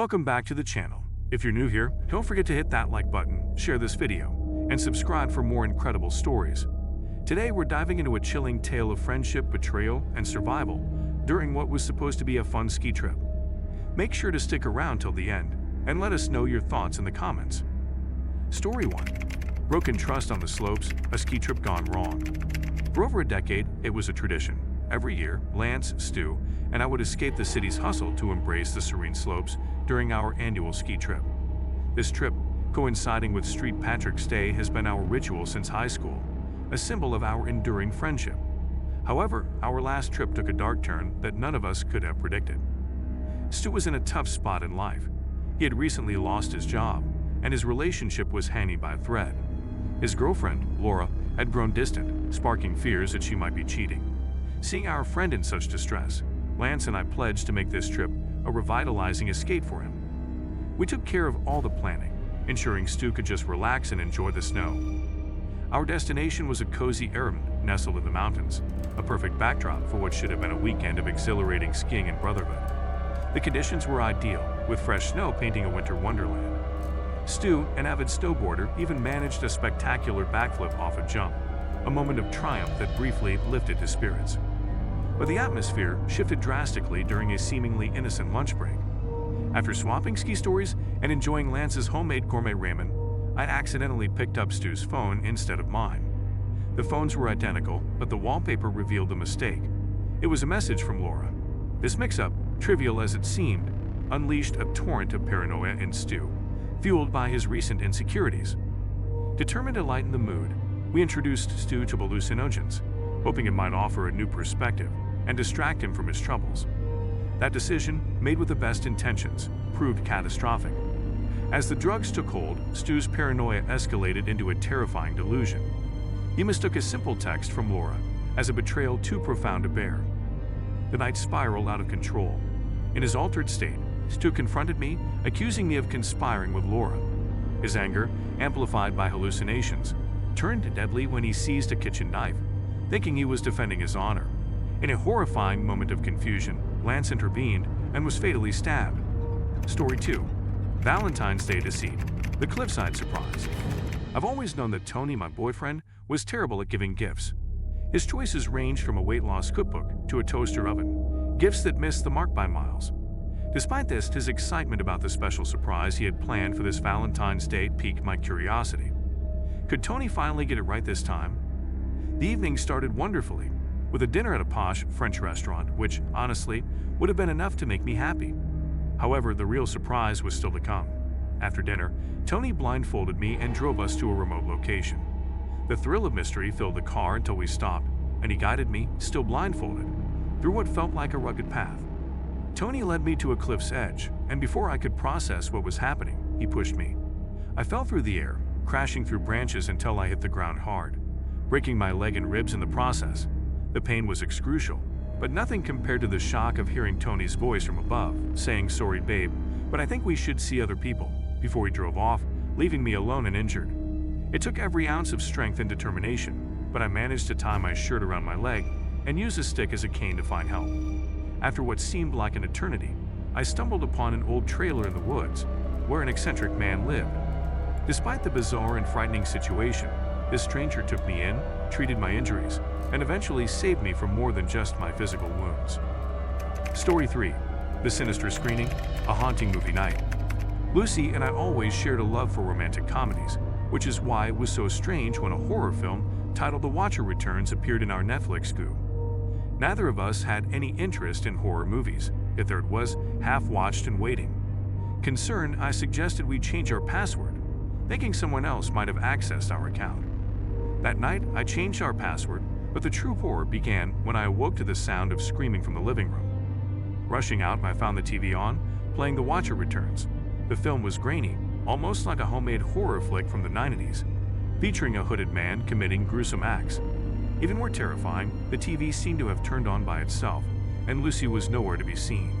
Welcome back to the channel. If you're new here, don't forget to hit that like button, share this video, and subscribe for more incredible stories. Today we're diving into a chilling tale of friendship, betrayal, and survival during what was supposed to be a fun ski trip. Make sure to stick around till the end and let us know your thoughts in the comments. Story 1. Broken trust on the slopes, a ski trip gone wrong. For over a decade, it was a tradition. Every year, Lance, Stu, and I would escape the city's hustle to embrace the serene slopes during our annual ski trip. This trip, coinciding with St. Patrick's Day, has been our ritual since high school, a symbol of our enduring friendship. However, our last trip took a dark turn that none of us could have predicted. Stu was in a tough spot in life. He had recently lost his job, and his relationship was hanging by a thread. His girlfriend, Laura, had grown distant, sparking fears that she might be cheating. Seeing our friend in such distress, Lance and I pledged to make this trip a revitalizing escape for him. We took care of all the planning, ensuring Stu could just relax and enjoy the snow. Our destination was a cozy eremit nestled in the mountains, a perfect backdrop for what should have been a weekend of exhilarating skiing and brotherhood. The conditions were ideal, with fresh snow painting a winter wonderland. Stu, an avid snowboarder, even managed a spectacular backflip off a jump, a moment of triumph that briefly lifted his spirits. But the atmosphere shifted drastically during a seemingly innocent lunch break. After swapping ski stories and enjoying Lance's homemade gourmet ramen, I accidentally picked up Stu's phone instead of mine. The phones were identical, but the wallpaper revealed a mistake. It was a message from Laura. This mix-up, trivial as it seemed, unleashed a torrent of paranoia in Stu, fueled by his recent insecurities. Determined to lighten the mood, we introduced Stu to hallucinogens, hoping it might offer a new perspective and distract him from his troubles. That decision, made with the best intentions, proved catastrophic. As the drugs took hold, Stu's paranoia escalated into a terrifying delusion. He mistook a simple text from Laura as a betrayal too profound to bear. The night spiraled out of control. In his altered state, Stu confronted me, accusing me of conspiring with Laura. His anger, amplified by hallucinations, turned deadly when he seized a kitchen knife, thinking he was defending his honor. In a horrifying moment of confusion, Lance intervened and was fatally stabbed. Story 2. Valentine's Day Deceit, the cliffside surprise. I've always known that Tony, my boyfriend, was terrible at giving gifts. His choices ranged from a weight loss cookbook to a toaster oven, gifts that missed the mark by miles. Despite this, his excitement about the special surprise he had planned for this Valentine's Day piqued my curiosity. Could Tony finally get it right this time? The evening started wonderfully, with a dinner at a posh French restaurant, which, honestly, would have been enough to make me happy. However, the real surprise was still to come. After dinner, Tony blindfolded me and drove us to a remote location. The thrill of mystery filled the car until we stopped, and he guided me, still blindfolded, through what felt like a rugged path. Tony led me to a cliff's edge, and before I could process what was happening, he pushed me. I fell through the air, crashing through branches until I hit the ground hard, breaking my leg and ribs in the process. The pain was excrucial, but nothing compared to the shock of hearing Tony's voice from above, saying, "Sorry, babe, but I think we should see other people," before he drove off, leaving me alone and injured. It took every ounce of strength and determination, but I managed to tie my shirt around my leg and use a stick as a cane to find help. After what seemed like an eternity, I stumbled upon an old trailer in the woods, where an eccentric man lived. Despite the bizarre and frightening situation, this stranger took me in, treated my injuries, and eventually saved me from more than just my physical wounds. Story 3. The Sinister Screening, a haunting movie night. Lucy and I always shared a love for romantic comedies, which is why it was so strange when a horror film titled The Watcher Returns appeared in our Netflix queue. Neither of us had any interest in horror movies, yet there it was, half-watched and waiting. Concerned, I suggested we change our password, thinking someone else might have accessed our account. That night, I changed our password, but the true horror began when I awoke to the sound of screaming from the living room. Rushing out, I found the TV on, playing The Watcher Returns. The film was grainy, almost like a homemade horror flick from the 90s, featuring a hooded man committing gruesome acts. Even more terrifying, the TV seemed to have turned on by itself, and Lucy was nowhere to be seen.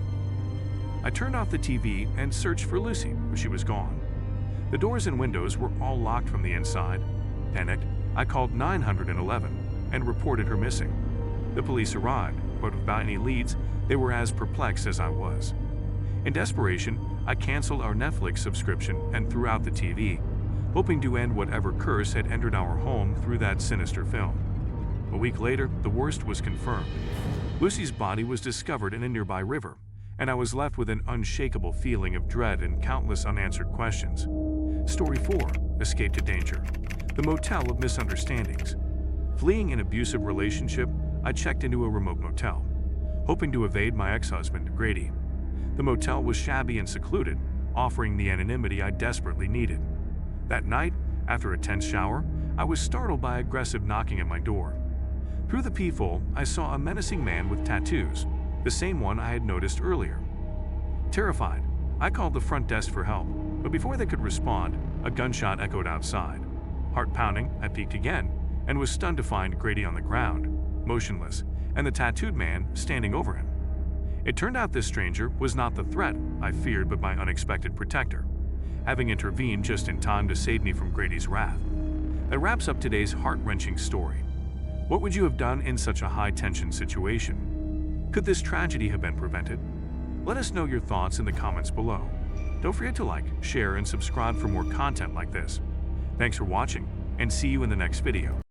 I turned off the TV and searched for Lucy, but she was gone. The doors and windows were all locked from the inside. Panicked, I called 911 and reported her missing. The police arrived, but without any leads, they were as perplexed as I was. In desperation, I canceled our Netflix subscription and threw out the TV, hoping to end whatever curse had entered our home through that sinister film. A week later, the worst was confirmed. Lucy's body was discovered in a nearby river, and I was left with an unshakable feeling of dread and countless unanswered questions. Story 4. Escape to danger. The motel of misunderstandings. Fleeing an abusive relationship, I checked into a remote motel, hoping to evade my ex-husband, Grady. The motel was shabby and secluded, offering the anonymity I desperately needed. That night, after a tense shower, I was startled by aggressive knocking at my door. Through the peephole, I saw a menacing man with tattoos, the same one I had noticed earlier. Terrified, I called the front desk for help, but before they could respond, a gunshot echoed outside. Heart pounding, I peeked again, and was stunned to find Grady on the ground, motionless, and the tattooed man standing over him. It turned out this stranger was not the threat I feared but my unexpected protector, having intervened just in time to save me from Grady's wrath. That wraps up today's heart-wrenching story. What would you have done in such a high-tension situation? Could this tragedy have been prevented? Let us know your thoughts in the comments below. Don't forget to like, share, and subscribe for more content like this. Thanks for watching, and see you in the next video.